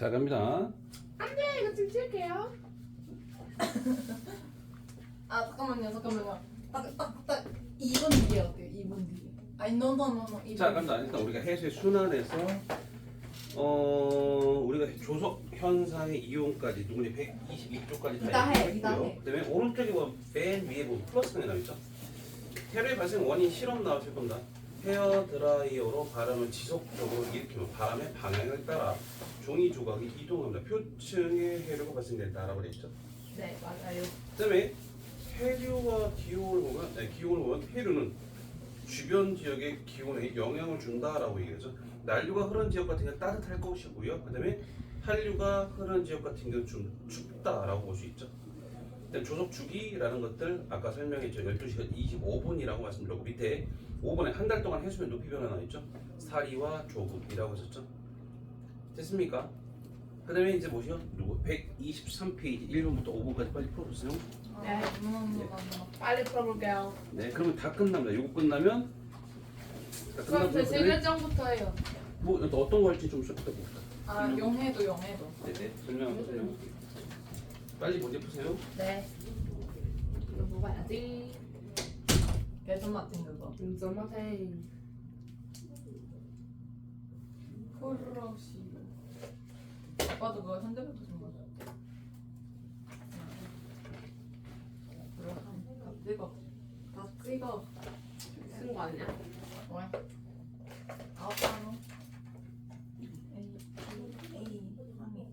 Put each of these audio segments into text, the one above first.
자 갑니다. 안돼 이거 좀 칠게요. 아 잠깐만요. 딱 2번 뒤에 어때요? 2번 뒤에. 아니 노노노노. 자 갑니다. 일단 우리가 해수의 순환에서 우리가 조석 현상의 이용까지 누구니 122쪽까지 이다 다 해, 했고요. 이다 해. 그다음에 오른쪽에 보면 맨 위에 보면 플러스가 나와있죠. 해로의 발생 원인 실험 나오실 겁니다. 헤어 드라이어로 바람을 지속적으로 일으키면 바람의 방향을 따라 종이 조각이 이동합니다. 표층에 해류가 발생된다라고 되어 있죠. 네 맞아요. 그다음에 해류와 기온을 보면, 기온을 보면 해류는 주변 지역의 기온에 영향을 준다라고 얘기하죠. 난류가 흐르는 지역 같은 경우는 따뜻할 것이고요. 그다음에 한류가 흐르는 지역 같은 경우는 좀 춥다라고 볼 수 있죠. 일단 조석 주기라는 것들 아까 설명했죠. 12시간 25분이라고 말씀드렸고 밑에 5번에 한 달 동안 해수면 높이 변화 나있죠. 사리와 조급이라고 했었죠. 됐습니까? 그 다음에 이제 뭐죠? 123페이지 1번부터 5번까지 빨리 풀어보세요. 네. 노노노노. 빨리 풀어볼게요. 네, 그러면 다 끝납니다. 요거 끝나면 다 그럼 제 그다음에 세계장부터 해요. 뭐 어떤 거 할지 좀 설득해 봅시다. 아 영해도. 네네, 설명. 빨리 문제 푸세요. 네. 이거 먹어야지. 배전 같은 그거. 인정하세요. 코르시. 오빠도 그거 현대부터 준 거죠? 다 찍어. 쓴 거 아니야? 왜? 아빠는 A 항이.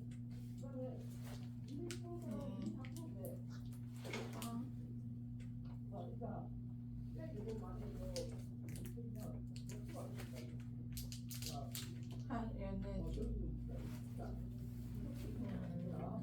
얘네 아니요.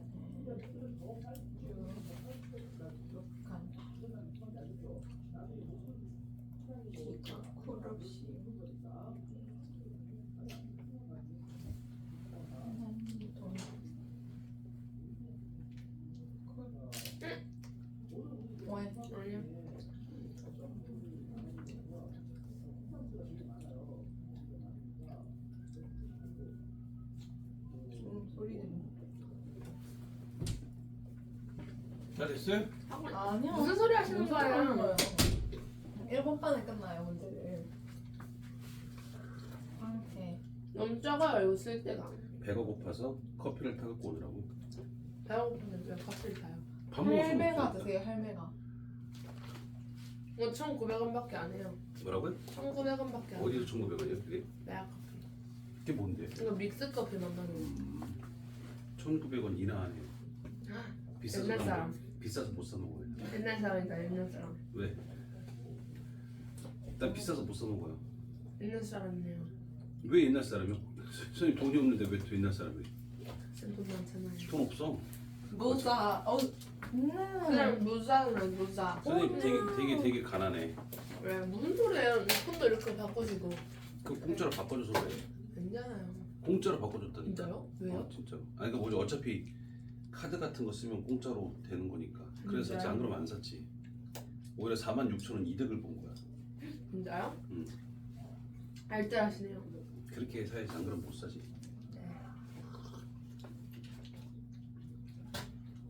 소리 들려. 다 됐어요? 아니요. 무슨 소리 하시는 무슨 소리 하는 거예요? 1번 판에 끝나요 문제를. 상태. 너무 적어요 이거 쓸 때가. 배가 고파서 커피를 타갖고 오느라고. 배고픈데 왜 커피를 사요? 밥 먹었으면 할매가 좋겠다. 드세요 할매가. 이거 1,900원밖에 안 해요. 뭐라고요? 1,900원밖에 안 해요. 어디서 1,900원이요? 그게? 매약 커피. 그게 뭔데? 이거 믹스 커피 만나는 1,900원 이나하네요. 비싸서 옛날 안 사람. 먹어요. 비싸서 못 사 먹어요. 거. 옛날 사람이다 옛날 사람. 왜? 일단 비싸서 못 사 먹어요. 옛날 사람이네요. 왜 옛날 사람이요? 선생님 돈이 없는데 왜 또 옛날 사람이에요? 돈 많잖아요. 돈 없어. 무사. 그냥 무사는 무사. 선생님 되게 가난해. 왜 무슨 소리예요? 이 폰도 이렇게 바꾸시고. 그 공짜로 바꿔줘서 그래. 괜찮아요. 공짜로 바꿔줬다니까. 진짜요? 왜요? 진짜로. 아니 그러니까 뭐지 어차피 카드 같은 거 쓰면 공짜로 되는 거니까. 그래서 샀지. 안 그러면 안 샀지. 오히려 46,000원 이득을 본 거야. 진짜요? 응. 알뜰하시네요. 그렇게 사야지. 안 그러면 못 사지. 네.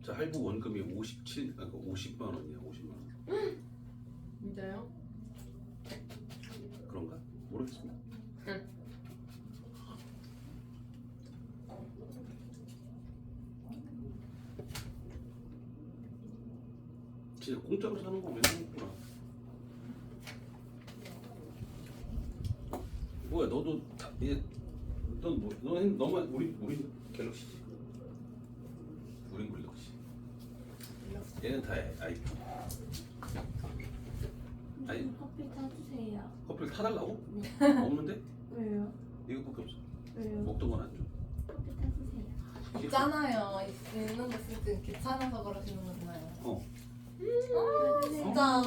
자 할부 원금이 50만 원이야. 50만 원. 진짜요? 그런가? 모르겠습니다. 응. 진짜 공짜로 사는 거 왜 사는구나. 뭐야 너도 너만 우리 갤럭시지. 우린 갤럭시. 얘는 다 아이폰. 아니 커피 타주세요. 커피를 타달라고? 없는데? 왜요? 이거밖에 없어. 왜요? 먹던 건 안 줘. 커피 타주세요. 있잖아요. 있는 거 쓸 때 귀찮아서 그러시는 거잖아요. 진짜.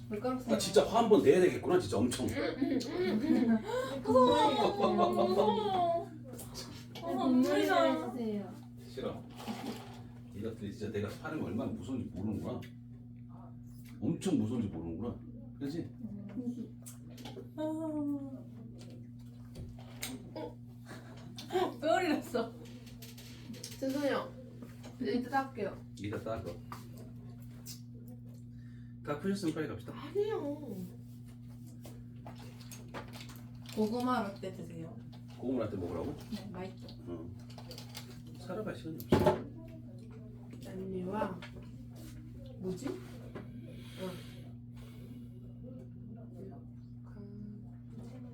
물가루 나 진짜 화 한 번 내야 되겠구나. 진짜 엄청. 눈물이 해주세요. 싫어. 이것들이 진짜 내가 화는 게 얼마나 무서운지 모르는구나. 엄청 무서운지 모르는구나. 그렇지? 죄송해요. 이제 이따 할게요. 이따 따고. 다 푸셨으면 빨리 갑시다. 아니요. 고구마 라떼 드세요. 고구마 라떼 먹으라고? 네, 맛있죠. 살아갈 시간이 없어. 난리와 뭐지?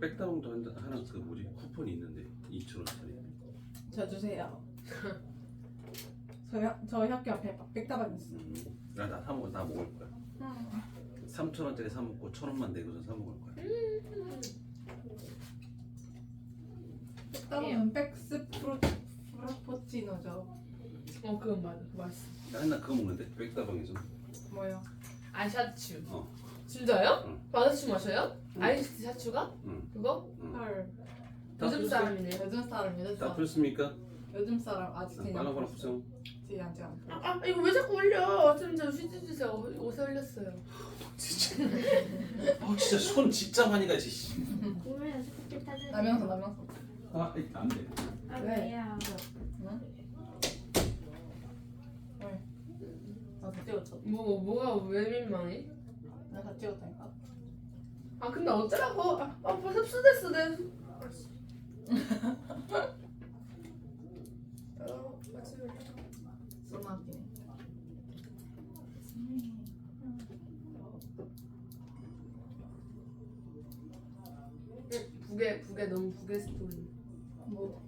백다방도 하나 그 뭐지 쿠폰이 있는데 2,000원짜리. 저 주세요. 저 학교 앞에 백다방 있어. 나 먹을 거야. 3,000원짜리 사 먹고 1,000원만 내고서 사 먹을 거야. 백다방은 백스 프라푸치노죠. 그건 맞아. 맛있어. 나 맨날 그거 먹는데 백다방에서. 뭐요? 아샤추. 어. 진짜요? 응. 마사추 마셔요? 아이스티 샤추가? 응. 그거? 헐. 다 요즘 푸셨어요? 사람이네요. 요즘 다 사람. 푸셨습니까? 요즘 사람 아직 빨라 거나 푸세요. 지안 지 이거 왜 자꾸 올려? 좀 휴지 주세요. 옷에 올렸어요. 진짜. 진짜 손 진짜 많이 가지. 국물 연습할 타주세요. 남영서. 안 돼. 아 왜? 왜요? 나다 찍었죠. 뭐가 왜 민망해? 나다 찍었다니까. 근데 어쩌라고? 벌써 흡수됐어 내. 소나기네. 북에 너무 북에 스토리. 뭐?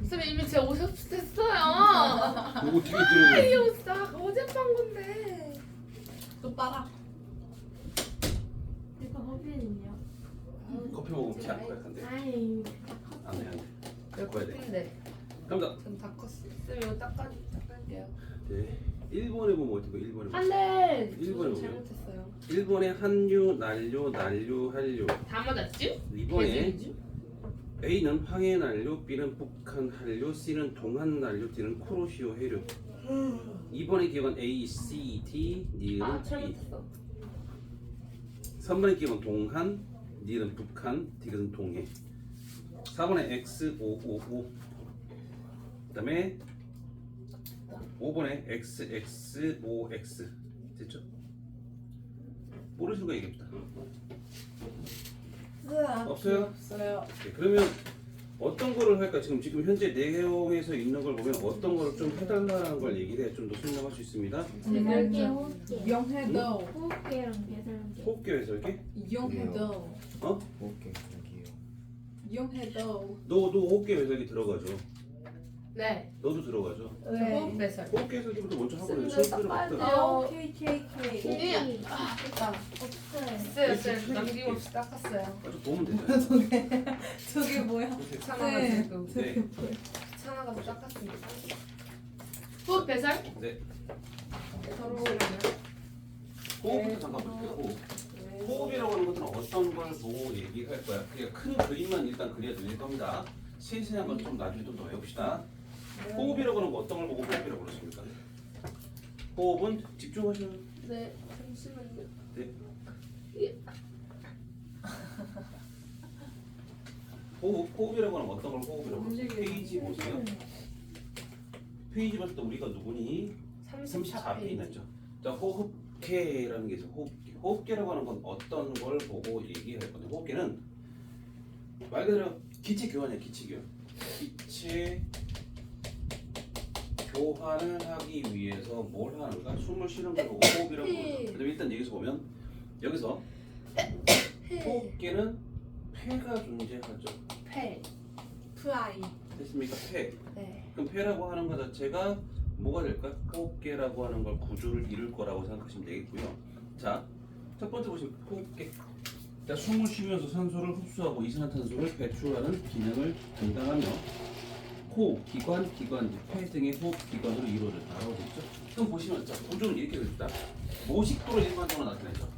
쌤 이미 제 옷 흡수됐어요. 이거 어떻게 들어요? 이 옷 어젯밤 건데. 또 빨아. 이거 허비는요? 커피 먹으면 키안 커요. 안 돼. 아이 안 돼. 안 돼. 바꿔야 돼. 근데 갑니다. 전다 컸어. 쌤 이거 닦을게요. 네. 1번에 보면 어떻게 1번에 보면. 안돼. 일본에 잘못했어요. 1번에 한류, 난류, 한류. 다 맞았지? 2번에 A는 황해 난류, B는 북한 한류, C는 동한 난류, D는 코로시오 해류. 2번의 기억은 A, C, D, D는 B. 잘못했어. 3번의 기억은 동한, D는 북한, D는 동해. 4번에 X, O, O, O. 그다음에 5번에 X, X, O, X. 됐죠? 모르시는 거 얘기합시다. 없어요? 없어요. 네, 그러면 어떤 거를 할까? 지금 현재 내용에서 있는 걸 보면 어떤 거를 좀 해달라는 걸 얘기를 해 좀 더 설명할 수 있습니다. 제갈게 호흡기 이용해도 호흡기랑 배설기 호흡기 해설기? 이용해도 어? 오케이 저기요. 이용해도 너도 호흡기 해설기 들어가죠? 네. 너도 들어가죠? 호흡 배설. 호흡기 해설기부터 먼저 하고 쓰는 그래. 거 손들어 닦아야 갖다. 돼요. KKK. 네. 없어요 됐어요 쌤. 남김없이 닦았어요. 아주 보면 되잖아. 저게 뭐야? 귀찮아가지고. 네. 귀찮아가지고 닦았습니다. 호흡 배설? 네. 서로 호흡부터 잠깐 볼게요. 호흡. 호흡이라고 하는 것은 어떤 걸 보고 얘기할 거야. 그냥 큰 그림만 일단 그려야 될 겁니다. 세세한 건 좀 나중에 좀 더 외웁시다. 호흡이라고 하는 거 어떤 걸 보고 호흡이라고 그러십니까? 호흡은 집중하셔요. 네. 잠시만요. 네. 호흡이라고 하는 어떤 걸 호흡이라고 그러세요? 페이지 보세요. 페이지 봤을 때 우리가 누구니? 34페이지 났죠. 자, 호흡계라는 게 있어요. 호흡계. 호흡계라고 하는 건 어떤 걸 보고 얘기할 건데 호흡계는 말 그대로 기체 교환이야. 기체 교환. 기체 교환을 하기 위해서 뭘 하는가? 숨을 쉬는 걸 보고 호흡이라고 부르죠. 그다음에 일단 여기서 보면 여기서 호흡계는 폐가 존재하죠. 폐. 프라이. 됐습니까? 폐. 네. 그럼 폐라고 하는 것 자체가 뭐가 될까? 호흡계라고 하는 걸 구조를 이룰 거라고 생각하시면 되겠고요. 자, 첫 번째 보시면 호흡계. 자, 숨을 쉬면서 산소를 흡수하고 이산화탄소를 배출하는 기능을 담당하며 코, 기관, 기관지, 폐 등의 호흡 기관으로 이루어졌다라고 되어 있죠. 그럼 보시면 자, 구조는 이렇게 됩니다. 모식도로 일반적으로 나타내죠.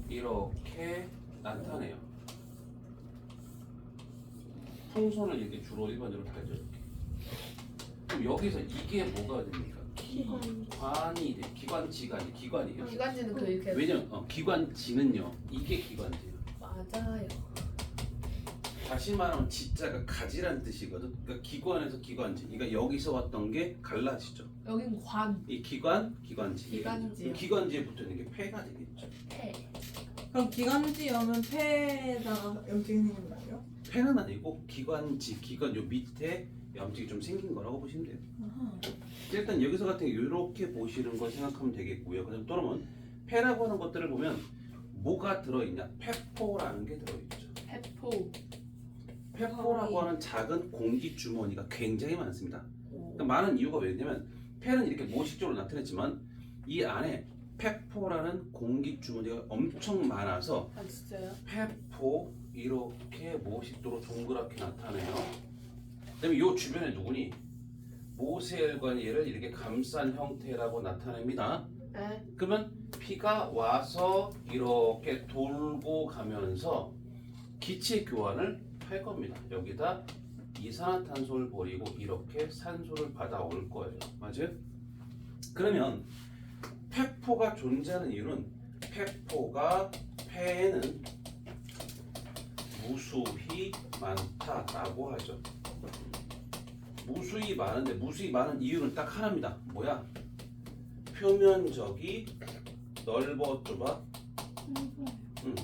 이렇게 나타내요. 풍선을 이렇게 주로 일반적으로 달죠. 이렇게. 그럼 여기서 이게 뭐가 됩니까? 기관. 기관이 돼. 기관지가 아니 기관이에요. 기관지는 그 이렇게 왜냐면 기관지는요. 이게 기관지예요. 맞아요. 다시 말하면 지자가 가지란 뜻이거든. 그러니까 기관에서 기관지. 그러니까 여기서 왔던 게 갈라지죠. 여긴 관. 이 기관지. 기관지요. 기관지에 붙어 있는 게 폐가 되겠죠. 폐. 그럼 기관지염은 폐에다가 염증이 생기는 거예요? 폐는 아니고 기관 요 밑에 염증이 좀 생긴 거라고 보시면 돼요. 아하. 일단 여기서 같은 경우 이렇게 보시는 거 생각하면 되겠고요. 그다음 또는 폐라고 하는 것들을 보면 뭐가 들어있냐? 폐포라는 게 들어있죠. 폐포. 폐포라고 하는 작은 공기 주머니가 굉장히 많습니다. 그러니까 많은 이유가 왜냐면 폐는 이렇게 모식적으로 나타냈지만 이 안에 폐포라는 공기 주머니가 엄청 많아서 아 진짜요? 폐포 이렇게 모식도로 동그랗게 나타내요. 그다음에 이 주변에 누구니? 모세혈관이 얘를 이렇게 감싼 형태라고 나타냅니다. 네. 그러면 피가 와서 이렇게 돌고 가면서 기체 교환을 할 겁니다. 여기다 이산화탄소를 버리고 이렇게 산소를 받아올 거예요. 맞아요? 그러면 폐포가 존재하는 이유는 폐에는 무수히 많다라고 하죠. 무수히 많은데 무수히 많은 이유는 딱 하나입니다. 뭐야? 표면적이 넓어져봐.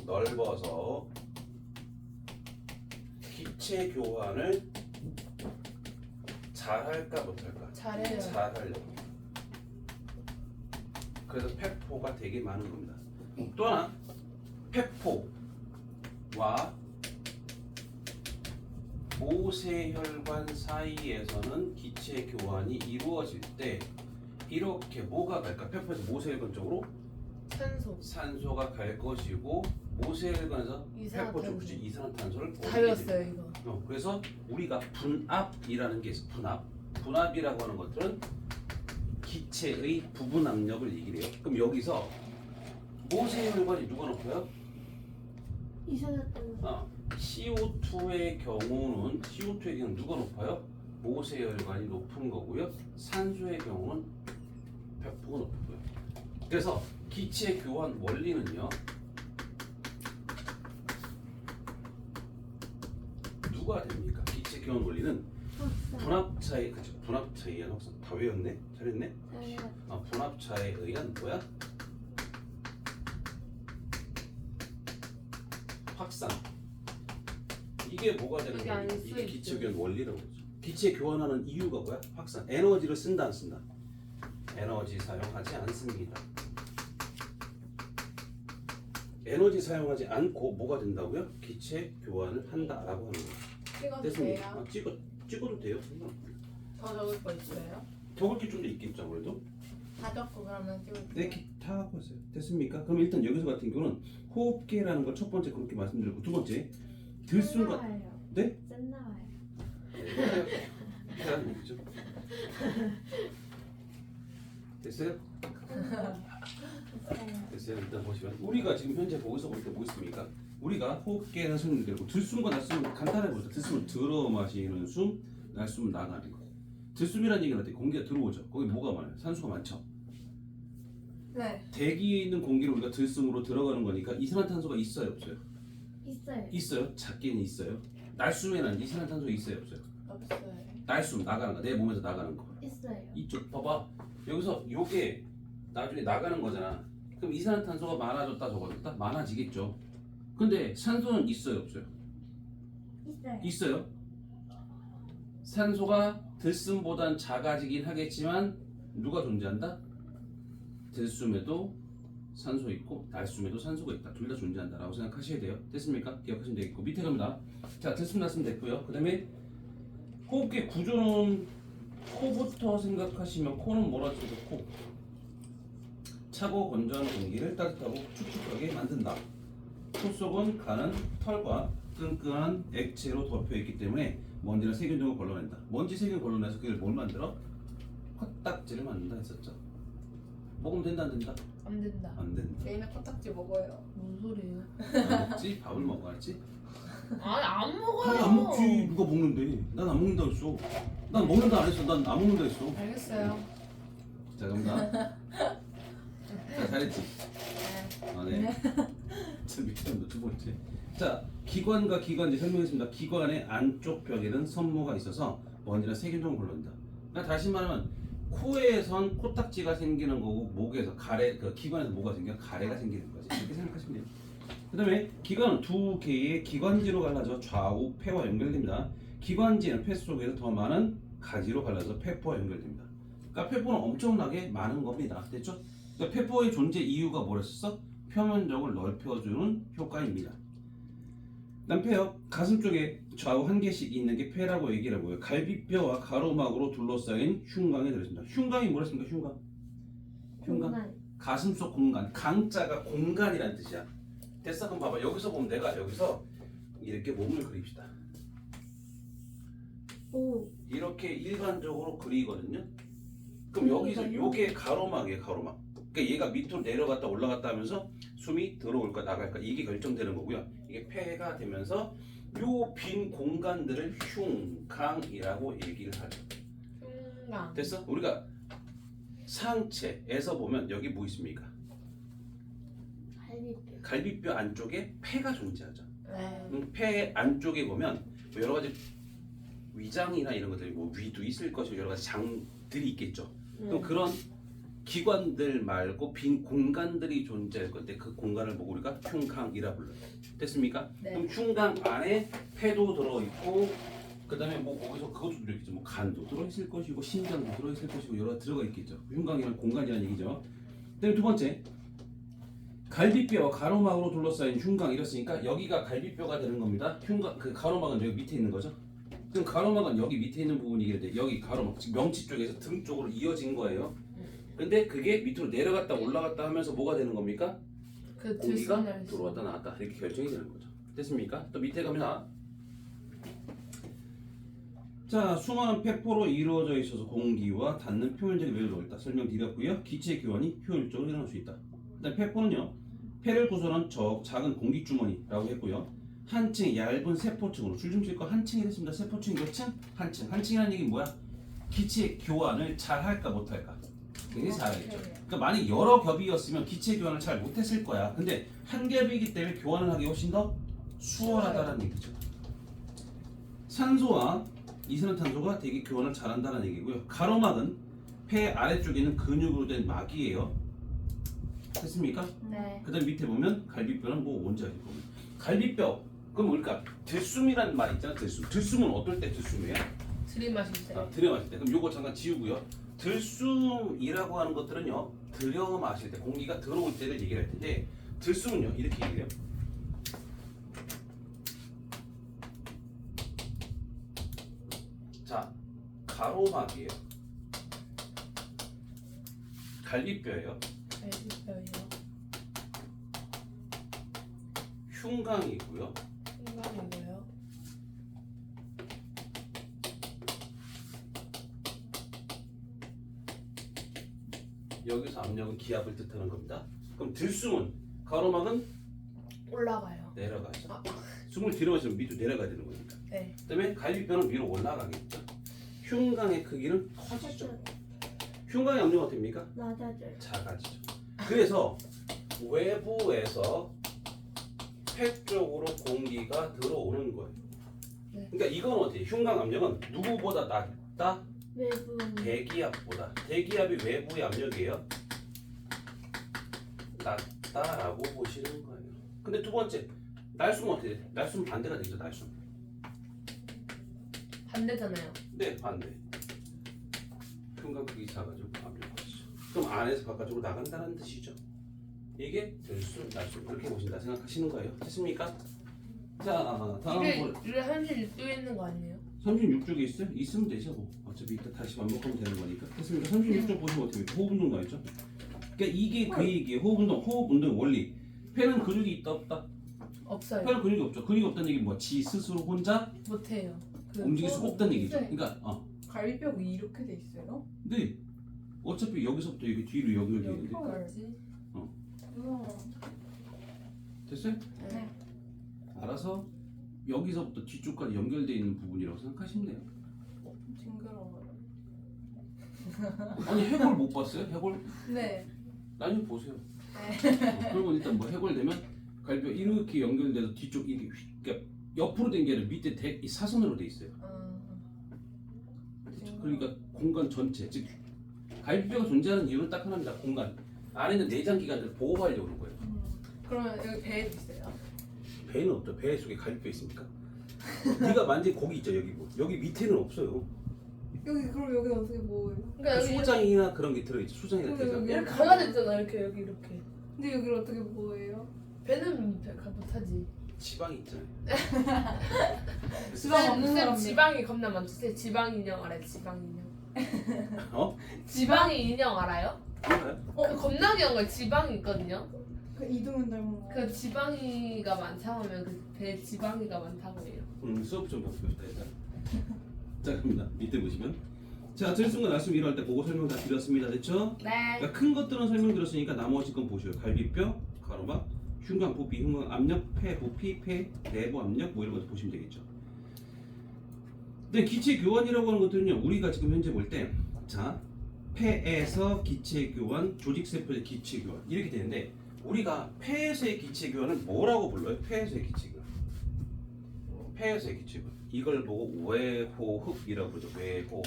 넓어서 기체 교환을 잘할까 못할까? 잘해요. 잘하려고. 그래서 폐포가 되게 많은 겁니다. 또 하나 폐포와 모세혈관 사이에서는 기체 교환이 이루어질 때 이렇게 뭐가 갈까? 폐포에서 모세혈관 쪽으로 산소. 산소가 갈 것이고 모세혈관에서 폐포 쪽 이산화탄소. 이산화탄소를 다 버리게 배웠어요 됩니다. 이거. 그래서 우리가 분압이라는 게 있어. 분압이라고 하는 것들은 기체의 부분 압력을 얘기를 해요. 그럼 여기서 모세혈관이 누가 높아요? 이산화탄소. CO2의 경우는 누가 높아요? 모세혈관이 높은 거고요. 산소의 경우는 폐포가 높고요. 그래서 기체 교환 원리는요. 누가 됩니까? 기체 교환 원리는 분압차에 분압차에 의한 확산. 다 외웠네? 잘했네? 분압차에 의한 뭐야? 확산. 이게 뭐가 되는 이게 거예요? 아닐 수 이게 있죠. 기체 교환 원리라고 그러죠. 기체 교환하는 이유가 뭐야? 확산. 에너지를 쓴다 안 쓴다? 에너지 사용하지 않습니다. 에너지 사용하지 않고 뭐가 된다고요? 기체 교환을 한다라고 하는 거예요. 찍어도 됐습니까? 돼요? 찍어도 돼요. 상관없어요. 더 적을 거 있어요? 적을 게 좀 더 있겠죠 아무래도. 다 적고 그러면 찍을게요. 네, 다 하고 있어요. 됐습니까? 그럼 일단 여기서 같은 경우는 호흡계라는 걸 첫 번째 그렇게 말씀드렸고 두 번째 들숨과 나와요. 네? 짠 나와요. 계란 얘기죠. 됐어요? 됐어요. 일단 보시면 우리가 지금 현재 거기서 볼 때 뭐 있습니까? 우리가 호흡계는 설명드리고 들숨과 날숨은 간단하게 보죠. 들숨은 들어 마시는 숨, 날숨은 나가는 거. 들숨이라는 얘기는 어때? 공기가 들어오죠. 거기 뭐가 많아요? 산소가 많죠. 네. 대기에 있는 공기를 우리가 들숨으로 들어가는 거니까 이산화탄소가 있어요, 없어요? 있어요. 있어요. 작게는 있어요. 날숨에는 이산화탄소 있어요, 없어요? 없어요. 날숨 나가는 거, 내 몸에서 나가는 거. 있어요. 이쪽 봐봐. 여기서 요게 나중에 나가는 거잖아. 그럼 이산화탄소가 많아졌다 적어졌다? 많아지겠죠. 근데 산소는 있어요, 없어요? 있어요. 있어요. 산소가 들숨보단 작아지긴 하겠지만 누가 존재한다? 들숨에도 산소 있고 날숨에도 산소가 있다. 둘 다 존재한다라고 생각하셔야 돼요. 됐습니까? 기억하시면 되겠고 밑에 갑니다. 자, 들숨 날숨 됐고요. 그 다음에 호흡기 구조는 코부터 생각하시면 코는 뭐라 해도 코. 차고 건조한 공기를 따뜻하고 축축하게 만든다. 코 속은 가는 털과 끈끈한 액체로 덮여있기 때문에 먼지나 세균 등을 걸러낸다. 먼지 세균 걸러내서 그걸 뭘 만들어? 코딱지를 만든다 했었죠. 먹으면 된다 안 된다? 안 된다. 안 된다. 개인의 코딱지 먹어요. 뭔 소리예요? 안 먹지? 밥을 먹어야지. 아니 안 먹어요. 아니 안 먹지. 누가 먹는데? 난 안 먹는다 했어. 난 먹는다 안 했어. 난 안 먹는다 했어. 알겠어요. 자 갑니다. 자 잘했지. 아 네. 자 밑에 두 번째. 자 기관과 기관지 설명했습니다. 기관의 안쪽 벽에는 섬모가 있어서 먼지나 세균종을 불러온다. 그러니까 다시 말하면 코에선 코딱지가 생기는 거고 목에서 가래 그 기관에서 뭐가 생겨 가래가 생기는 거지. 이렇게 생각하시면 돼요. 그다음에 기관은 두 개의 기관지로 갈라져 좌우 폐와 연결됩니다. 기관지는 폐 속에서 더 많은 가지로 갈라져 폐포와 연결됩니다. 그러니까 폐포는 엄청나게 많은 겁니다. 됐죠? 그러니까 폐포의 존재 이유가 뭐랬었어? 표면적을 넓혀주는 효과입니다. 그다음 폐요. 가슴 쪽에 좌우 한 개씩 있는 게 폐라고 얘기를 하고요. 갈비뼈와 가로막으로 둘러싸인 흉곽이 들어있습니다. 흉곽이 뭐랬습니까? 흉곽. 흉곽. 가슴 속 공간. 강자가 공간이라는 뜻이야. 됐어? 그럼 봐봐. 여기서 보면 내가 여기서 이렇게 몸을 그립시다. 오. 이렇게 일반적으로 그리거든요. 그럼 여기서 요게 가로막이에요. 가로막. 그러니까 얘가 밑으로 내려갔다 올라갔다 하면서 숨이 들어올까 나갈까 이게 결정되는 거고요. 이게 폐가 되면서 요 빈 공간들을 흉강이라고 얘기를 하죠. 흉강. 됐어? 우리가 상체에서 보면 여기 뭐 있습니까? 갈비뼈. 갈비뼈 안쪽에 폐가 존재하죠. 네. 폐 안쪽에 보면 뭐 여러 가지 위장이나 이런 것들이 뭐 위도 있을 것이고 여러 가지 장들이 있겠죠. 그럼 그런 기관들 말고 빈 공간들이 존재할 건데 그 공간을 보고 우리가 흉강이라 불러요. 됐습니까? 네. 그럼 흉강 안에 폐도 들어있고 그다음에 뭐 거기서 그것도 들어있겠죠. 뭐 간도 들어있을 것이고 심장도 들어있을 것이고 여러 들어가 있겠죠. 흉강이란 공간이라는 얘기죠. 그다음에 두 번째 갈비뼈와 가로막으로 둘러싸인 흉강 이랬으니까 여기가 갈비뼈가 되는 겁니다. 흉강 그 가로막은 여기 밑에 있는 거죠. 그럼 가로막은 여기 밑에 있는 부분이겠는데 여기 가로막 즉 명치 쪽에서 등 쪽으로 이어진 거예요. 근데 그게 밑으로 내려갔다 올라갔다 하면서 뭐가 되는 겁니까? 그 공기가 들숨날 수. 들어왔다 나왔다 이렇게 결정이 되는 거죠. 됐습니까? 또 밑에 갑니다. 자, 수많은 폐포로 이루어져 있어서 공기와 닿는 표면적인 외를 넓다 설명드렸고요. 기체 교환이 효율적으로 일어날 수 있다. 일단 폐포는요, 폐를 구성하는 작은 공기 주머니라고 했고요. 한 층 얇은 세포층으로 줄 좀 칠 거 한 층이 됐습니다. 세포층 몇 층? 한 층. 한 층이라는 얘기는 뭐야? 기체 교환을 잘 할까 못 할까? 굉장히 잘하겠죠. 그러니까 만약 여러 겹이었으면 기체 교환을 잘 못했을 거야. 근데 한 겹이기 때문에 교환을 하기 훨씬 더 수월하다는 얘기죠. 산소와 이산화탄소가 되게 교환을 잘한다는 얘기고요. 가로막은 폐 아래쪽에 있는 근육으로 된 막이에요. 됐습니까? 네. 그 다음 밑에 보면 갈비뼈는 뭐 뭔지 아실 겁니다. 갈비뼈 그럼 우리가 들숨이라는 말 있잖아. 들숨. 들숨은 어떨 때 들숨이에요? 들이마실 때. 들여 마실 때. 그럼 요거 잠깐 지우고요. 들숨이라고 하는 것들은요, 들여 마실 때 공기가 들어올 때를 얘기를 할 텐데 들숨은요 이렇게 얘기해요. 자, 가로막이에요. 갈비뼈예요. 갈비뼈예요. 흉강이고요. 흉강이고요. 여기서 압력은 기압을 뜻하는 겁니다. 그럼 들숨은 가로막은 올라가요. 내려가죠. 아. 숨을 들여마시면 밑으로 내려가야 되는 거니까. 네. 그다음에 갈비뼈는 위로 올라가겠죠. 흉강의 크기는 커지죠. 흉강의 압력은 어떻습니까? 낮아져요. 작아지죠. 그래서 외부에서 폐 쪽으로 공기가 들어오는 거예요. 네. 그러니까 이건 어때요? 흉강 압력은 누구보다 낮다? 외부. 대기압보다. 대기압이 외부의 압력이에요. 낮다라고 보시는 거예요. 근데 두 번째, 날숨은 어떻게 돼? 날숨 반대가 되죠. 날숨. 반대잖아요. 네, 반대. 흉강 크기 작아지고 압력 커지죠. 그럼 안에서 바깥쪽으로 나간다는 뜻이죠. 이게 들숨, 날숨 그렇게 보신다 생각하시는 거예요. 됐습니까? 자, 다음 이게 볼. 우리 36도에 있는 거 아니에요? 36쪽에 있어요? 있으면 되죠. 뭐. 어차피 이따 다시 반복하면 되는 거니까. 됐습니까? 36쪽 보시면 어떻게 돼요? 호흡 운동 나있죠? 그러니까 이게 그 얘기예요. 호흡 운동 원리. 폐는 근육이 있다 없다? 없어요. 폐는 근육이 없죠. 근육이 없다는 얘기는 뭐? 지 스스로 혼자 못해요. 그 움직일 수 없다는 얘기죠. 네. 그러니까 갈비뼈가 이렇게 돼 있어요? 근데 어차피 여기서부터 여기 뒤로 연결되어 있는데. 여기까지. 우와. 됐어요? 네. 알아서 여기서부터 뒤쪽까지 연결되어 있는 부분이라고 생각하시면 돼요. 징그러워요. 아니 해골 못 봤어요? 해골? 네. 나중에 보세요. 그러면 일단 뭐 해골되면 갈비뼈 이렇게 연결돼서 뒤쪽 이렇게 그러니까 옆으로 된 게 아니라 밑에 이 사선으로 돼 있어요. 그러니까 공간 전체 즉 갈비뼈가 존재하는 이유는 딱 하나입니다. 공간 안에 있는 내장 기관들을 보호하려고 그런 거예요. 그러면 여기 배에도 있어요? 배는 없죠. 배 속에 갈비뼈 있습니까? 네가 만진 고기 있죠. 여기 뭐 여기 밑에는 없어요. 여기 그럼 여기 어떻게 뭐예요? 그러니까 여기 소장이나 그런 게 들어있죠. 소장이나 근데 대장. 여기 이렇게 갈라졌잖아. 이렇게 여기 이렇게. 근데 여기를 어떻게 뭐예요? 배는 배가 못하지. 지방이 있잖아요. 지방 없는 쌤 사람 지방이 겁나 많죠. 쌤 지방 인형 알아요? 지방 인형. 어? 지방이 인형 알아요? 알아요? 그 겁나 귀여운 거 지방이 있거든요. 그 이동현 닮은 거. 그 지방이가 많다고 하면 그 배 지방이가 많다고 해요. 수업 좀 바꾸겠다 일단. 자 갑니다. 밑에 보시면 자 들순간 말씀 일어날 때 그거 설명 다 드렸습니다. 됐죠? 네. 그러니까 큰 것들은 설명드렸으니까 나머지 건 보셔요. 갈비뼈, 가로막, 흉곽, 부피, 흉곽, 압력, 폐, 부피, 폐, 내부 압력 뭐 이런 거 보시면 되겠죠. 근데 기체 교환이라고 하는 것들은요. 우리가 지금 현재 볼 때 자 폐에서 기체 교환, 조직세포의 기체 교환 이렇게 되는데 우리가 폐에서의 기체 교환을 뭐라고 불러요? 폐에서의 기체 교환. 폐에서의 기체 교환. 이걸 보고 외호흡이라고 부르죠. 외호흡.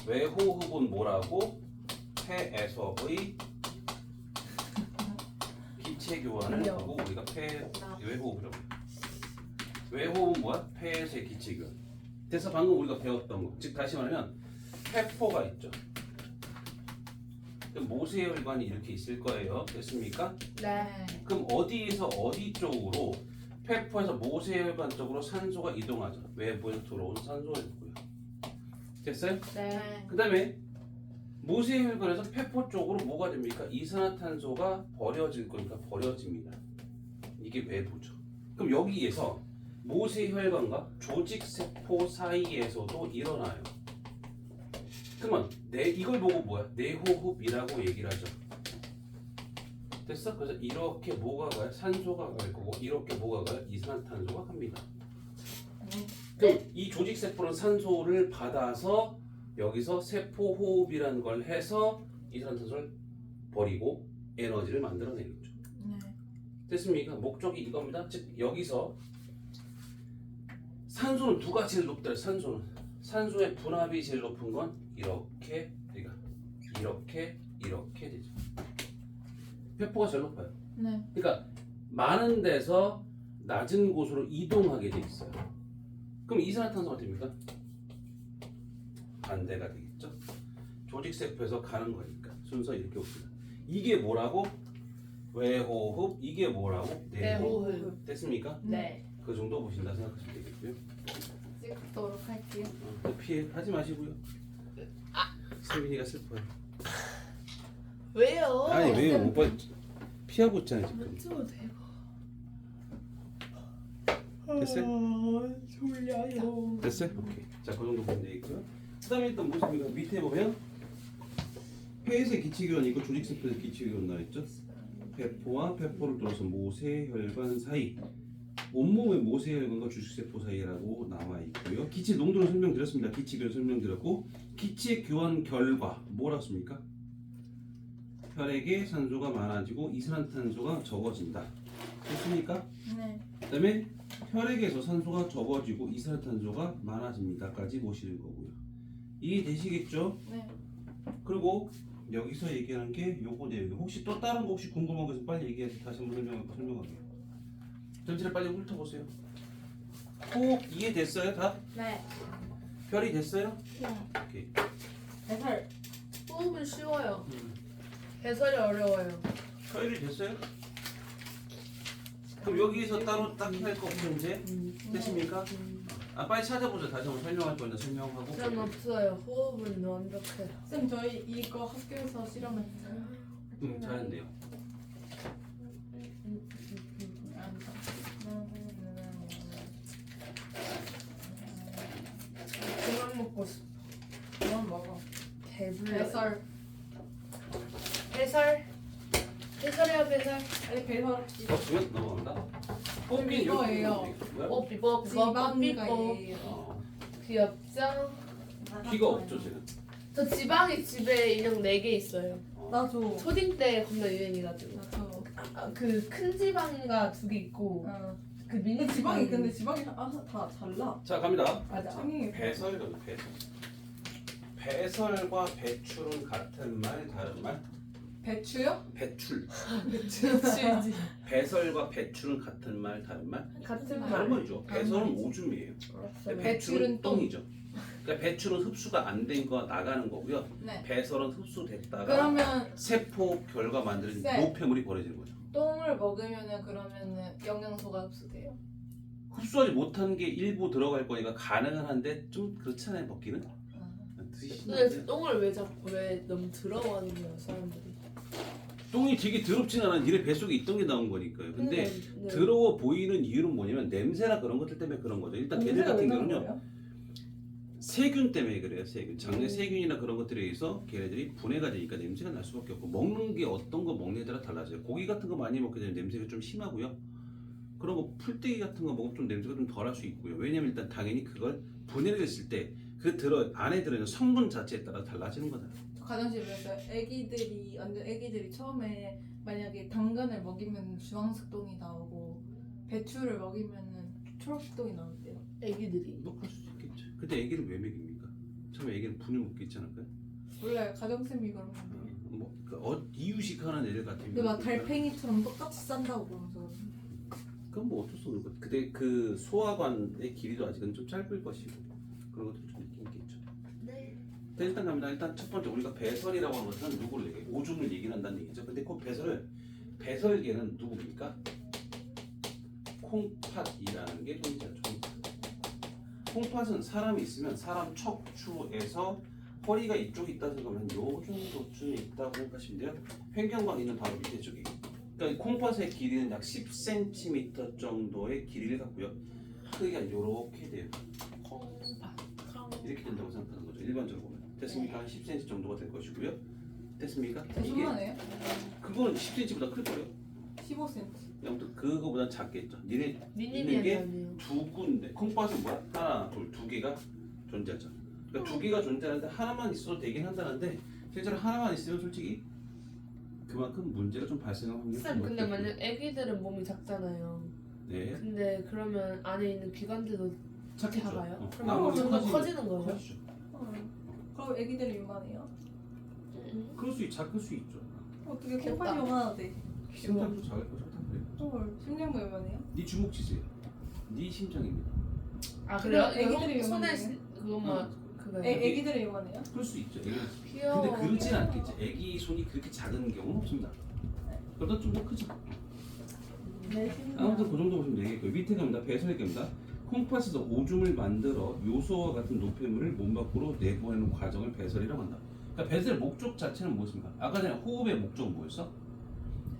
외호흡은 뭐라고? 폐에서의 기체 교환을 보고 우리가 외호흡이라고. 외호흡은 뭐야? 폐에서의 기체 교환. 그래서 방금 우리가 배웠던 거. 즉 다시 말하면 폐포가 있죠. 그럼 모세혈관이 이렇게 있을 거예요. 됐습니까? 네. 그럼 어디에서 어디 쪽으로 폐포에서 모세혈관 쪽으로 산소가 이동하죠. 외부에서 들어온 산소가 있고요. 됐어요? 네. 그 다음에 모세혈관에서 폐포 쪽으로 뭐가 됩니까? 이산화탄소가 버려질 거니까 버려집니다. 이게 외부죠. 그럼 여기에서 모세혈관과 조직세포 사이에서도 일어나요. 그러면 이걸 보고 뭐야? 내호흡이라고 얘기를 하죠. 됐어? 그래서 이렇게 뭐가 가요? 산소가 갈 거고 이렇게 뭐가 가요? 이산화탄소가 갑니다. 그럼 이 조직세포는 산소를 받아서 여기서 세포호흡이라는 걸 해서 이산화탄소를 버리고 에너지를 만들어내겠죠. 네. 됐습니까? 목적이 이겁니다. 즉 여기서 산소는 누가 제일 높다? 산소의 분압이 제일 높은 건 이렇게 이렇게 되죠. 폐포가 제일 높아요. 네. 그러니까 많은 데서 낮은 곳으로 이동하게 돼 있어요. 그럼 이산화탄소가 됩니까? 반대가 되겠죠. 조직세포에서 가는 거니까 순서 이렇게 옵니다. 이게 뭐라고? 외호흡. 이게 뭐라고? 내호흡. 됐습니까? 네. 그 정도 보신다 생각하시면 되겠고요. 찍도록 할게요. 피하지 마시고요. 세민이가 슬퍼요. 왜요? 아니 왜요? 오빠 피하고 있잖아요 지금. 찍어도 돼요. 됐어요? 졸려요. 됐어요? 오케이. 자, 그 정도 보면 되겠고요. 그다음에 일단 모습이가 밑에 보면 폐에서의 기체교환이 있고 조직세포에서 기체교환 나와 있죠. 폐포와 폐포를 뚫어서 모세혈관 사이, 온몸의 모세혈관과 조직세포 사이라고 나와 있고요. 기체 농도를 설명드렸습니다. 기체교환 설명드렸고 기체교환 결과 뭐라고 씁니까? 혈액에 산소가 많아지고 이산화탄소가 적어진다. 됐습니까? 네. 그다음에 혈액에서 산소가 적어지고 이산화탄소가 많아집니다까지 보시는 거고요. 이해되시겠죠? 네. 그리고 여기서 얘기하는 게 요거 내용. 혹시 또 다른 거 혹시 궁금한 거 있으면 빨리 얘기해서 다시 한번 설명할게요. 전체를 빨리 훑어보세요. 호흡 이해됐어요 다? 네. 별이 됐어요? 네. 오케이. 배설. 호흡은 쉬워요. 배설이 어려워요. 별이 됐어요? 그럼 여기서 따로 딱 할 거 없죠 이제? 됐습니까? 아 빨리 찾아보자. 다시 한번 설명할 거니까 설명하고. 전 없어요. 호흡은 완벽해요. 쌤 저희 이거 학교에서 실험했어요. 잘한대요. 그만 먹고 싶어. 그만 먹어. 배불러. 배설. 배설. 배설이야 배설. 아니 배설. 없으면 넘어간다. 뽑기 이거예요. 뽀삐뽀 지방가예요. 귀엽죠? 귀가 없죠 지금. 저 지방이 집에 인형 4개 있어요. 나도. 초딩 때 겁나 유행이가지고. 나도. 그 큰 지방가 2개 있고 그 미니 근데 지방이 근데 지방이 다 달라. 자 갑니다. 맞아. 생긴 게 배설 갑니다. 배설. 배설과 배출은 같은 말 다른 말? 배추요? 배출. 그치. 배설과 배출은 같은 말 다른 말? 같은 다른 말. 말이죠. 배설은 오줌이에요. 알았어요. 배출은 똥. 똥이죠. 그러니까 배출은 흡수가 안 된 거 나가는 거고요. 네. 배설은 흡수됐다가 그러면 세포 결과 만드는 네. 노폐물이 버려지는 거죠. 똥을 먹으면은 그러면은 영양소가 흡수돼요. 흡수하지 못한 게 일부 들어갈 거니까 가능은 한데 좀 그렇잖아요 먹기는. 근데 드시는데 똥을 왜 너무 더러워하는 거야 사람들이. 똥이 되게 더럽진 않아. 니네 뱃속에 있던 게 나온 거니까요. 근데 네. 더러워 보이는 이유는 뭐냐면 냄새나 그런 것들 때문에 그런 거죠. 일단 걔들 같은 경우는요 세균 때문에 그래요. 세균. 장내 세균이나 그런 것들에 의해서 걔네들이 분해가 되니까 냄새가 날 수밖에 없고 먹는 게 어떤 거 먹느냐에 따라 달라져요. 고기 같은 거 많이 먹게 되면 냄새가 좀 심하고요. 그런 거 풀떼기 같은 거 먹으면 좀 냄새가 좀 덜할 수 있고요. 왜냐면 일단 당연히 그걸 분해를 했을 때 그 안에 들어있는 성분 자체에 따라 달라지는 거잖아요. 가정집에서 애기들이 처음에 만약에 당근을 먹이면 주황색 똥이 나오고 배추를 먹이면은 초록색 똥이 나온대요. 애기들이. 뭐 그럴 수 있겠죠. 근데 애기를 왜 먹입니까? 처음에 애기는 분유 먹게 있지 않을까요? 원래 가정쌤이 그러는데. 이유식하는 애들 같은 근데 막 달팽이처럼 똑같이 싼다고 그러면서. 그건 뭐 어쩔 수 없는 것. 근데 그 소화관의 길이도 아직은 좀 짧을 것이고 그런 것들이 좀 있긴 있겠죠. 네. 네, 일단 갑니다. 일단 첫 번째 우리가 배설이라고 하는 것은 누구를 얘기해? 오줌을 얘기한다는 얘기죠. 근데 그 배설계는 누굽니까? 콩팥이라는 게 존재하죠. 콩팥은 사람이 있으면 사람 척추에서 허리가 이쪽에 있다 생각하면 요 정도쯤에 있다고 생각하시면 돼요. 횡격막 있는 바로 밑에 쪽에. 그러니까 콩팥의 길이는 약 10cm 정도의 길이를 갖고요. 크기가 이렇게 돼요. 이렇게 된다고 생각하는 거죠. 일반적으로 보면. 됐습니까? 한 10cm 정도가 될 것이고요. 됐습니까? 얼마네요? 그건 10cm보다 클 거예요. 15cm. 아무튼 그거보단 작겠죠. 니네 있는 미니미니 게 아니에요. 2군데. 콩팥은 뭐야? 하나, 둘, 2개가 존재하죠. 그러니까 2개가 존재하는데 하나만 있어도 되긴 한다는데 실제로 하나만 있으면 솔직히 그만큼 문제가 좀 발생할 확률이 쌤 근데 높겠죠. 만약 애기들은 몸이 작잖아요. 네. 근데 그러면 안에 있는 기관들도 작겠죠. 작아요? 그럼 아무리 점점 커지는 거예요? 커지죠. 그럼 애기들이 요만해요? 그럴 수 작을 수 있죠. 어떻게 귀엽다. 콩팥이 요만하대? 심장도 작을 거죠. 다 그래요. 헐, 심장도 요만해요? 네 주먹 치세요. 네 심장입니다. 아 그래요? 그럼 애기들이 이거 손에 요만해요? 그것만 그거예요? 애기들이 요만해요? 그럴 수 있죠. 귀여워. 근데 그렇진 않겠지. 애기 손이 그렇게 작은 경우는 없습니다. 그러다 좀 더 크죠. 아무튼 그 정도 보시면 되겠고요. 밑에 갑니다. 배설의 겁니다. 콩팥에서 오줌을 만들어 요소와 같은 노폐물을 몸 밖으로 내보내는 과정을 배설이라고 한다. 그러니까 배설의 목적 자체는 무엇입니까? 아까 전에 호흡의 목적은 뭐였어?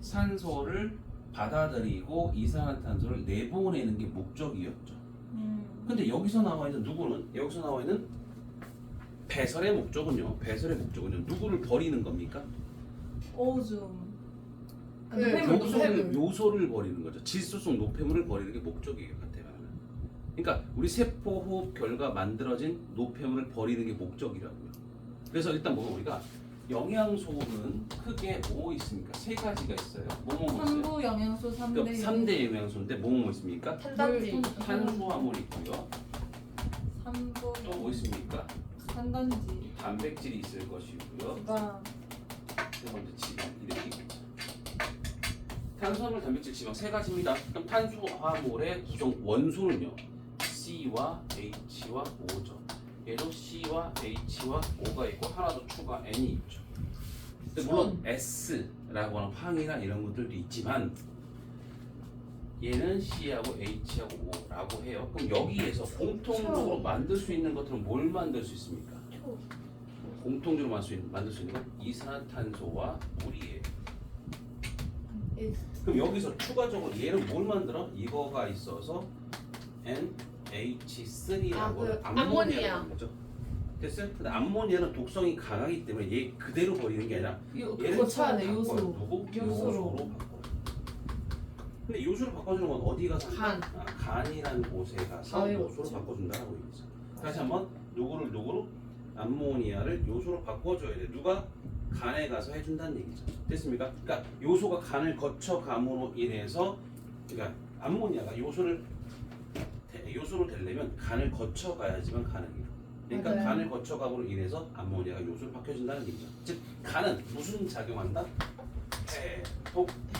산소를 받아들이고 이산화탄소를 내보내는 게 목적이었죠. 근데 여기서 나와 있는 여기서 나와 있는 배설의 목적은요. 누구를 버리는 겁니까? 오줌. 그 노폐물. 요소를 버리는 거죠. 질소성 노폐물을 버리는 게 목적이에요. 한테 말하면. 그러니까 우리 세포 호흡 결과 만들어진 노폐물을 버리는 게 목적이라고요. 그래서 일단 우리가 영양소는 크게 뭐 있습니까? 세 가지가 있어요. 뭐뭐 있어요? 삼부 영양소 3대. 3대 영양소인데 뭐뭐 있습니까? 탄단지. 탄수화물 있고요. 삼부. 또 뭐 있습니까? 산단지. 단백질이 있을 것이고요. 지방. 세 번째 지방 이렇게 있겠죠. 탄수화물, 단백질, 지방 세 가지입니다. 그럼 탄수화물의 구성 원소는요. C와 H와 O죠. 얘도 C와 H와 O가 있고 하나 더 추가 N이 있죠. 근데 물론 S라고 하는 황이나 이런 것들도 있지만 얘는 C하고 H하고 O라고 해요. 그럼 여기에서 공통적으로 만들 수 있는 것들은 뭘 만들 수 있습니까? 공통적으로 만들 수 있는 건 이산화탄소와 물이에요. 그럼 여기서 추가적으로 얘는 뭘 만들어? 이거가 있어서 NH3라고 그 암모니아라고 하는 거죠. 됐어요? 근데 암모니아는 독성이 강하기 때문에 얘 그대로 버리는 게 아니라 그거 쳐야 돼 바꿔요. 요소. 누구? 요소로. 요소로 바꿔요. 근데 요소를 바꿔주는 건 어디 가서? 간. 간이라는 곳에 가서 아, 요소를 바꿔준다라고 얘기했어. 다시 한번 누구로? 암모니아를 요소로 바꿔줘야 돼. 누가? 간에 가서 해준다는 얘기죠. 됐습니까? 그러니까 요소가 간을 거쳐감으로 인해서, 그러니까 암모니아가 요소로 되려면 간을 거쳐가야지만 가능해요. 그러니까 맞아요. 간을 거쳐감으로 인해서 암모니아가 요소로 바뀌어진다는 얘기죠. 즉 간은 무슨 작용한다?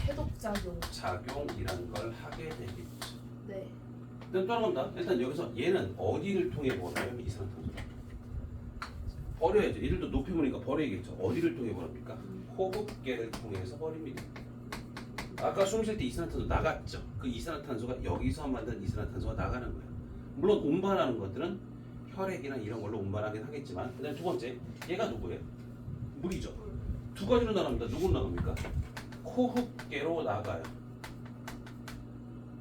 해독작용. 작용이라는 걸 하게 되겠죠. 네. 일단 또 하나 겁니다. 일단 여기서 얘는 어디를 통해 버려요? 이산화탄소. 버려야죠. 얘들도 높이 보니까 버려야겠죠. 어디를 통해 버립니까? 호흡계를 통해서 버립니다. 아까 숨 쉴 때 이산화탄소 나갔죠. 그 이산화탄소가 여기서 만든 이산화탄소가 나가는 거예요. 물론 운반하는 것들은 혈액이나 이런 걸로 운반하긴 하겠지만, 그다음 두 번째, 얘가 누구예요? 물이죠. 두 가지로 나갑니다. 누구로 나갑니까? 호흡계로 나가요.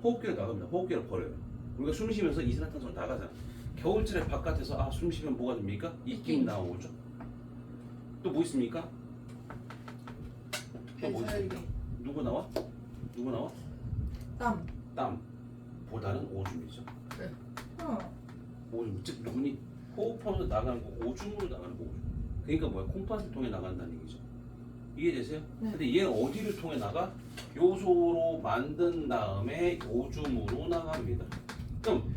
호흡기로 나갑니다. 호흡기로 버려요. 우리가 숨 쉬면서 이산화탄소가 나가잖아. 겨울철에 바깥에서 숨 쉬면 뭐가 됩니까? 입김 나오죠. 또 뭐 있습니까? 또 뭐 있습니까? 누구 나와? 땀. 땀보다는 오줌이죠. 어. 오줌, 즉 누구니? 호흡하면서 나가는 거 오줌으로 나가는 거 오줌. 그러니까 뭐야? 콩팥을 통해 나간다는 얘기죠. 이해되세요? 네. 근데 얘는 어디를 통해 나가? 요소로 만든 다음에 오줌으로 나갑니다. 그럼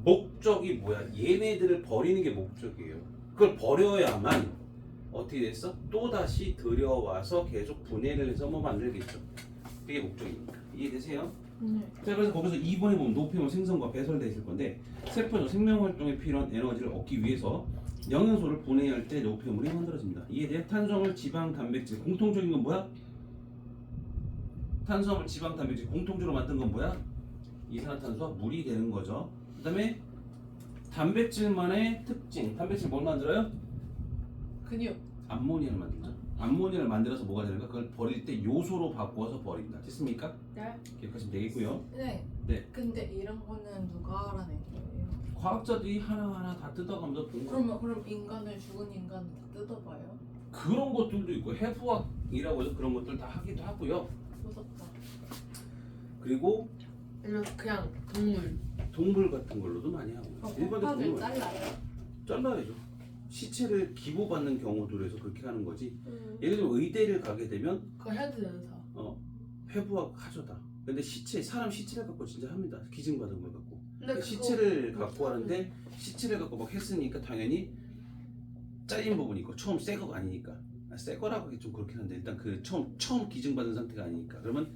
목적이 뭐야? 얘네들을 버리는 게 목적이에요. 그걸 버려야만 어떻게 됐어? 또다시 들여와서 계속 분해를 해서 뭐 만들겠죠. 그게 목적이니까. 이해되세요? 네. 자, 그래서 거기서 2번에 보면 노폐물 생성과 배설돼 있을 건데, 세포적 생명활동에 필요한 에너지를 얻기 위해서 영양소를 분해할 때 노폐물이 만들어집니다. 이해돼? 탄수화물, 지방, 단백질. 공통적인 건 뭐야? 탄수화물, 지방, 단백질 공통적으로 만든 건 뭐야? 이산화탄소와 물이 되는 거죠. 그 다음에 단백질만의 특징. 단백질 뭘 만들어요? 근육. 암모니아를 만들죠. 암모니아를 만들어서 뭐가 되는가? 그걸 버릴 때 요소로 바꿔서 버린다. 됐습니까? 네. 기억하시면 되겠고요. 네. 네. 근데 이런 거는 누가 알아낸 거예요? 과학자들이 하나하나 다 뜯어가면서 본 거. 그럼 인간을 죽은 인간을 다 뜯어봐요? 그런 것들도 있고 해부학이라고 해서 그런 것들 다 하기도 하고요. 무섭다. 그리고 아니면 그냥 동물. 동물 같은 걸로도 많이 하고. 일반적 콩팥을 동물 잘라요? 잘라야죠. 시체를 기부받는 경우들에서 그렇게 하는 거지. 예를 들면 의대를 가게 되면 그거 해드면서. 해부학 하죠다. 근데 사람 시체를 갖고 진짜 합니다. 기증받은 걸 갖고. 근데 시체를 갖고 하는데 시체를 갖고 막 했으니까 당연히 잘린 부분이 있고 처음 새 거가 아니니까. 새 거라고 하기 좀 그렇긴 한데 일단 그 처음 기증받은 상태가 아니니까. 그러면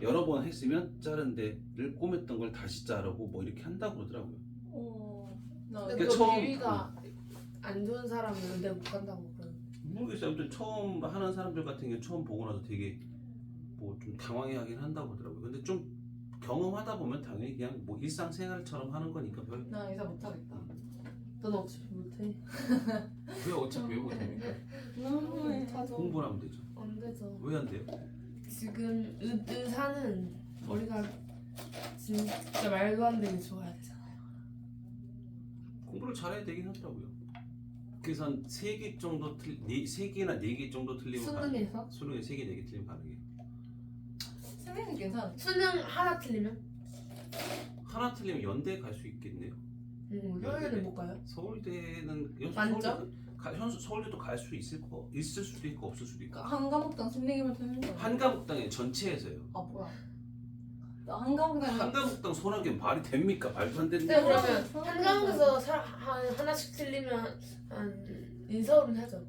여러 번 했으면 자른 데를 꼬맸던 걸 다시 자르고 뭐 이렇게 한다고 그러더라고요. 나 근데 그러니까 그 처음- 비위가 안 좋은 사람은 의대 못 간다고 그런. 모르겠어요. 아무튼 처음 하는 사람들 같은 경우 처음 보고 나서 되게 뭐 좀 당황해하긴 한다고 하더라고요. 근데 좀 경험하다 보면 당연히 그냥 뭐 일상생활처럼 하는 거니까 별. 나 이사 못하겠다. 넌 어차피 못해. 왜 어차피 왜 못합니까? 너무해. 공부를 하면 되죠. 안 되죠. 왜 안 돼요? 지금 의사는 머리가 진짜 말도 안 되게 좋아야 되잖아요. 공부를 잘해야 되긴 하더라고요. 그래서 한 3개 정도 3개나 4개 정도 틀리면 수능에서? 수능에 3개 4개 틀리면 가능해요. 수능은 괜찮아. 수능 하나 틀리면? 하나 틀리면 연대 갈 수 있겠네요. 서울대는 못 가요? 서울대는 만점? 서울대도 갈 수 있을 수도 있고 없을 수도 있고. 한 과목당 3개만 틀는 거야. 한 과목당에 전체에서요. 아 뭐야? 나 한 과목당 한 과목당 손한 개 말이 됩니까? 말도 안 되는. 네, 그러면 한 과목에서 하나씩 틀리면 인서울은 하죠.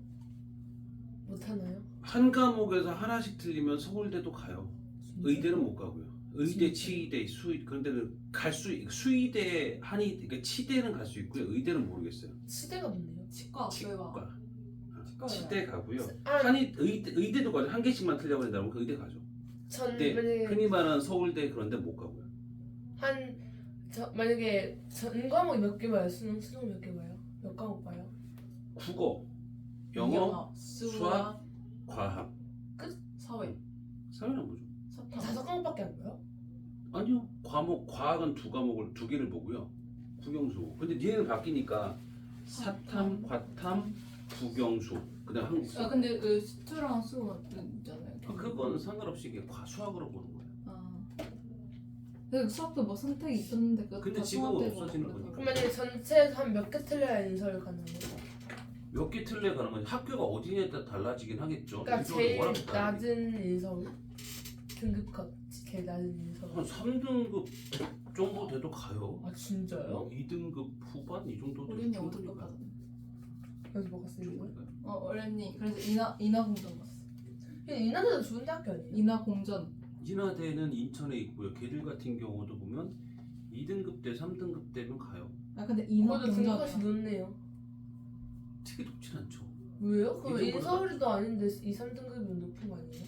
못 하나요? 한 과목에서 하나씩 틀리면 서울대도 가요. 의대는 못 가고요. 의대, 진짜? 치의대, 그런 데는 수의대, 그러니까 치대는 갈 수 있고요. 의대는 모르겠어요. 치대가 뭔데요? 치과 치과. 치과요. 치대 가고요. 아, 의대도 가죠. 한 개씩만 틀려고 한다면 그 의대 가죠. 전 근데 만약에 흔히 말하는 서울대 그런 데 못 가고요. 만약에 전 과목이 몇 개 봐요? 수능 몇 개 봐요? 몇 과목 봐요? 국어, 영어, 수학, 과학. 사회, 사회는 뭐죠? 사탐. 5과목밖에 안 봐요? 아니요. 과학은 2개를 보고요. 국영수. 근데 뒤에는 바뀌니까 사탐, 과탐, 국영수. 그다음 한국사. 근데 그 수투랑 수가 있잖아요. 그건 상관없이 이게 수학으로 보는 거예요. 근데 수학도 뭐 선택이 있었는데 그거 근데 다 지금 통합되고 없어지는 그러더라고요. 그럼 만약에 전체에서 한 몇 개 틀려야 인서울 가는 거예요? 몇 개 틀려 가는 건 학교가 어디에 따라 달라지긴 하겠죠. 그러니까 인서울이 제일 워낙 다르니까. 낮은 인서울? 등급컷 제일 낮은 인서울. 한 3등급 정도 돼도 가요. 아 진짜요? 2등급 후반 이 정도 돼도 우리는 충분히 어디로 가요. 가잖아. 여기 먹었어요. 충분히 가요. 어련니 그래서 인하공전 갔어. 이나대도 좋은 대학교 아니에요? 인하공전. 인하대는 인천에 있고요. 걔들 같은 경우도 보면 2등급 대 3등급 되면 가요. 아 근데 그래도 인하공전. 등급컷이 높네요. 되게 높진 않죠. 왜요? 그 이 정도는 인서울도 아닌데 2, 3등급이 높은 거 아니에요?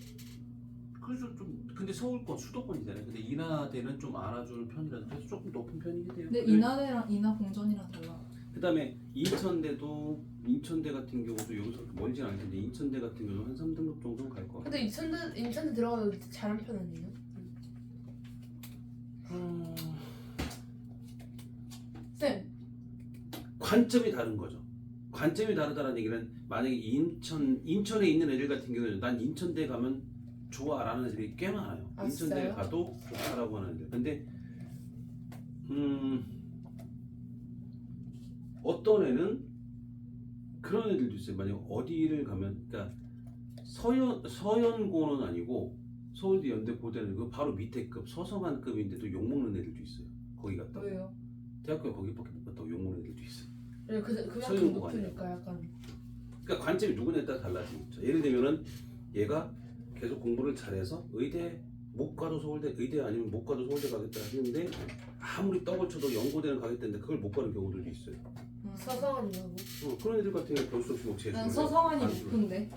그래서 좀 근데 서울권 수도권이잖아요. 근데 인하대는 좀 알아주는 편이라서 그래서 조금 높은 편이긴 해요. 근데 인하대랑 인하공전이랑 달라. 그다음에 인천대 같은 경우도 여기서 멀진 않을 텐데 인천대 같은 경우는 한 3등급 정도는 갈 것 같아요. 근데 인천대 들어가도 잘한 편 아니에요? 쌤. 관점이 다른 거죠. 관점이 다르다는 얘기는 만약에 인천에 있는 애들 같은 경우는 난 인천대 가면 좋아라는 애들이 꽤 많아요. 아, 인천대 진짜요? 가도 좋다라고 하는 애들. 근데 어떤 애는 그런 애들도 있어요. 만약 어디를 가면 그러니까 서연고는 아니고 서울대 연대 고대는 그 바로 밑에 급 서성한급인데도 욕먹는 애들도 있어요. 거기 갔다. 왜요? 대학교에 거기밖에 못 갔다고 욕먹는 애들도 있어요. 그만큼 서울고가 높으니까 약간 그러니까 관점이 누구냐에 따라 달라지죠. 예를 들면은 얘가 계속 공부를 잘해서 의대 못 가도 서울대 의대 아니면 못 가도 서울대 가겠다 했는데 아무리 떡을 쳐도 연고대는 가겠다는데 그걸 못 가는 경우들도 있어요. 서성한이라고 그런 애들 같은 경우 별수 없이 뭐 재수. 난 서성환이 높은데.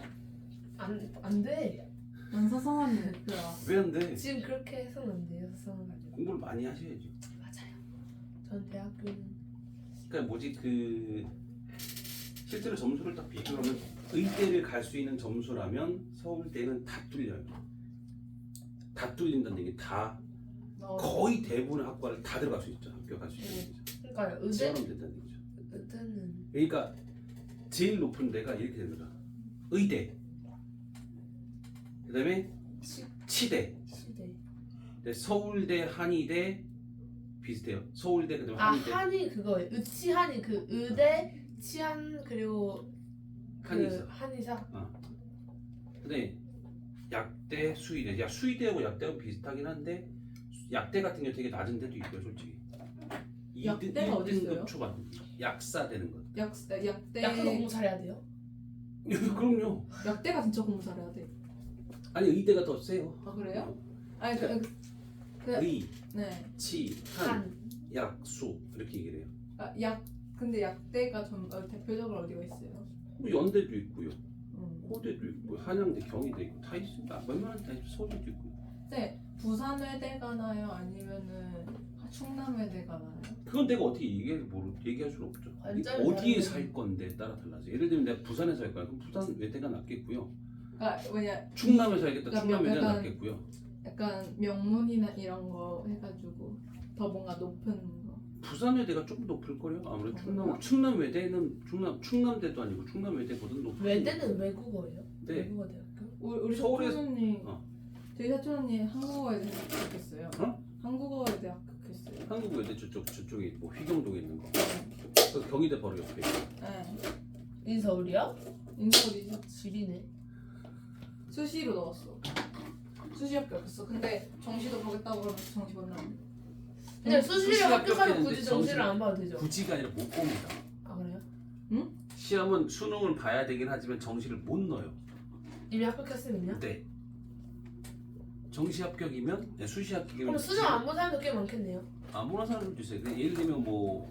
안 돼. 난 서성환이 높더라. 왜안 돼? 지금 그렇게 해서는 안 돼요. 서성한 가지고. 공부를 많이 하셔야죠. 맞아요. 전 대학교는 그러니까 뭐지 실제로 점수를 딱 비교하면 의대를 갈 수 있는 점수라면 서울대는 다 뚫려요. 다 뚫린다는 얘기 다 거의 대부분의 학과를 다 들어갈 수 있죠. 학교 갈 수 있는 얘기죠. 그러니까 의대 지원하면 된다는 얘기죠. 의대는 그러니까 제일 높은 데가 이렇게 됩니다. 의대, 그다음에 치대, 시대. 네, 서울대, 한의대 비슷해요. 서울대 그다음에 아 한의대, 한이 그거예요. 의치한이 그 의대 치한 그리고 한의사. 한의사. 근데 약대, 수의대, 수의대하고 약대하고 비슷하긴 한데 약대 같은 경우 되게 낮은 데도 있고요, 솔직히. 약대가 어디 있어요? 1등급 초반 약사 되는 것. 약대 약도 공부 잘해야 돼요. 그럼요. 약대가 진짜 공부 잘해야 돼. 아니 의대가 더 세요. 아 그래요? 아니 의, 네. 치, 한, 약, 수 이렇게 얘기를 해요. 근데 약대가 대표적으로 어디가 있어요? 뭐 연대도 있고요, 고대도 있고, 한양대, 경희대 있고 다 있습니다. 웬만한 다 있고, 서울대도 있고. 네. 부산외대 가나요? 아니면은 충남외대 가나요? 그건 내가 어떻게 얘기할 수는 없죠. 완전히 어디에 다르네. 살 건데 따라 달라져. 예를 들면 내가 부산에 살 거야. 그럼 부산 외대가 낫겠고요. 그러니까 뭐냐 충남에 살겠다. 그러니까 충남 외대가 약간- 낫겠고요. 약간 명문이나 이런 거 해가지고 더 뭔가 높은 거. 부산 외대가 좀 높을 거요. 아무래도 그래요? 충남 외대는 충남대도 아니고 충남 외대보다 높을 외대는 외국어예요? 네. 외국어 대학교? 우리 서울에- 사촌 언니 어. 저희 사촌 언니 한국어에 대해 합격했어요. 어? 한국어에 대해 합격했어요. 한국 외대 저쪽에 뭐 휘경동에 있는 거. 그 경희대 바로 옆에. 네. 인서울이요? 인서울이죠. 지리네. 수시로 넣었어. 수시 합격했어. 근데 정시도 보겠다고 그러면서 정시 못 나왔는데. 근데 수시를 수시 합격하면 합격했는데 굳이 정시를 정시- 안 봐도 되죠? 굳이가 아니라 못 봅니다. 아 그래요? 시험은 수능을 봐야 되긴 하지만 정시를 못 넣어요. 이미 합격했으면요? 네. 정시 합격이면 수시 합격이면 그럼 수능 안 본 사람도 꽤 많겠네요. 아무나 사람들도 있어요. 근데 예를 들면 뭐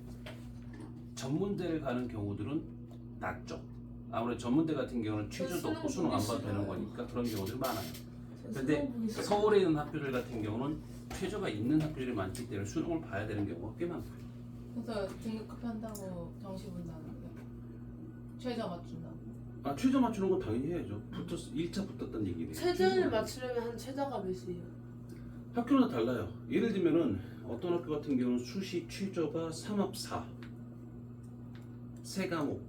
전문대를 가는 경우들은 낮죠. 아무래도 전문대 같은 경우는 취준도 수능 없고 수능 안 보기 봐도 되는 싫어요. 거니까 그런 경우들이 많아요. 전 근데 수능 보기 싫어요. 서울에 있는 학교들 같은 경우는 최저가 있는 학교들이 많기 때문에 수능을 봐야 되는 경우가 꽤 많고요. 그래서 등급급 한다고 정시 본다는데 최저 맞춘다고. 최저 맞추는 건 당연히 해야죠. 1차 붙었다는 얘기예요. 최저를 맞추려면 한 최저가 몇이에요? 학교는 달라요. 예를 들면은 어떤 학교 같은 경우는 수시 최저가 3합 4, 세 과목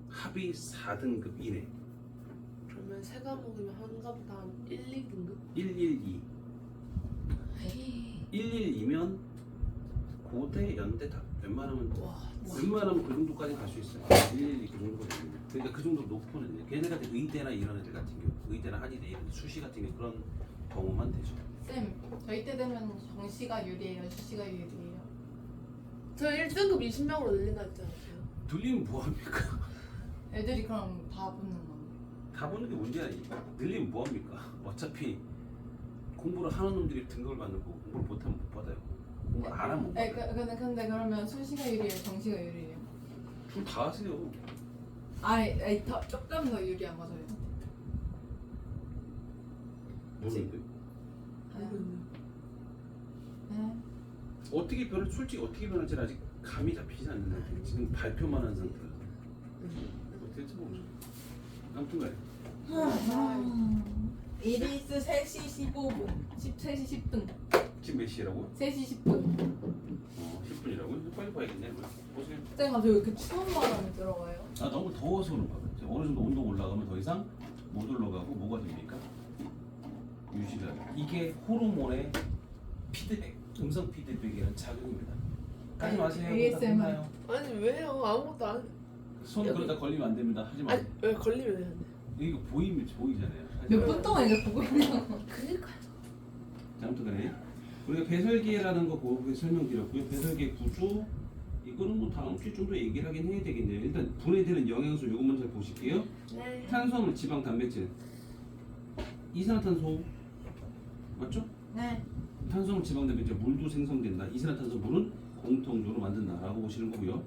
합이 4등급 이내, 그러면 세 과목이면 한가보다 한 1, 2등급? 112. 에이 112면 고대, 연대 다 웬만하면 와. 웬만하면 그 정도까지 갈 수 있어요. 112 그 정도가 됩니다. 그러니까 그 정도 높은 애들. 걔네한테 의대나 이런 애들 같은 경우, 의대나 한의대 이런 수시 같은 경우 그런 경우만 되죠. 쌤, 저희 때 되면 정시가 유리해요, 수시가 유리해요. 저 1등급 20명으로 늘린다 했지 않았어요? 늘리면 뭐합니까? 애들이 그럼 다 붙는 건데. 다 보는 게 문제야. 늘리면 뭐합니까? 어차피 공부를 하는 놈들이 등급을 받는 거고 공부를 못하면 못 받아요. 공부 안 하면 못 네, 받아요. 근데 그러면 수시가 유리해요, 정시가 유리해요? 둘 다 하세요. 아이 더 조금 더 유리한 거죠. 모르는데. 네. 어떻게 변할 솔직히 어떻게 변할지는 아직 감이 잡히지 않는데 지금 발표만 한 상태라. 어떻게 모르죠. 아무튼간에 이리스 3시 15분, 3시 10분, 지금 몇 시라고? 3시 10분. 10분이라고? 빨리 봐야겠네. 보세요. 쌤 갑자기 왜 이렇게 추운 바람이 들어와요? 아 너무 더워서 그런가 봐요. 어느 정도 온도 올라가면 더 이상 못 올라가고 뭐가 됩니까? 유지가. 이게 호르몬의 피드백, 음성 피드백이라는 작용입니다. 까지 마세요. ASMR. 끝나요. 아니 왜요? 아무것도 안. 손 그러다 걸리면 안 됩니다. 하지 마. 아니 왜 걸리면 되는데? 이거 보이면 보이잖아요. 하지 몇 마세요. 분 동안 이거 보고 있냐고. 그니까. 자, 아무튼간에 우리가 배설기라는 거 그거 설명드렸고요. 배설기 구조 이거는 뭐 다음 주에 좀 더 얘기를 하긴 해야 되겠네요. 일단 분해되는 영양소 요거 먼저 보실게요. 네. 탄수화물, 지방, 단백질, 이산화탄소 맞죠? 네. 탄수화물, 지방, 단백질, 물도 생성된다. 이산화탄소, 물은 공통적으로 만든다라고 보시는 거고요.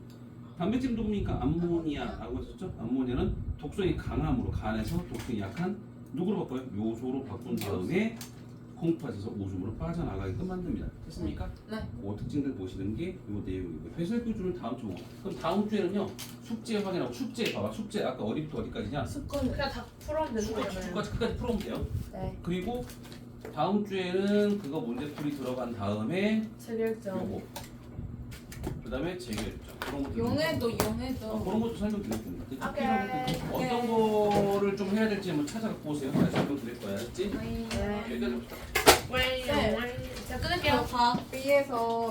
단백질도 보니까 암모니아라고 했었죠? 암모니아는 독성이 강함으로 간에서 독성이 약한 누구로 바꿔요? 요소로 바꾼 다음에 콩팥에서 오줌으로 빠져나가게끔 만듭니다. 됐습니까? 네. 그 특징들 보시는 게 이 내용이고요. 배설 기준은 다음 주. 그럼 다음 주에는요 숙제 확인하고 숙제 봐봐. 숙제 아까 어디부터 어디까지냐? 습관 그냥 다 풀어면 되는 거잖아요. 숙까지 끝까지 풀어면 돼요. 네. 그리고 다음 주에는 그거 문제풀이 들어간 다음에 체결점. 요거. 그다음에 재결점. 그런 것들 용해도 그런 것도 설명드렸습니다. 그 오케이. 어떤 거를 좀 해야 될지 한번 찾아갖고 오세요. 내가 설명드릴 거야. 알았지? 네. 여기까지 부탁. 네. 자 끊을게요. 다 B에서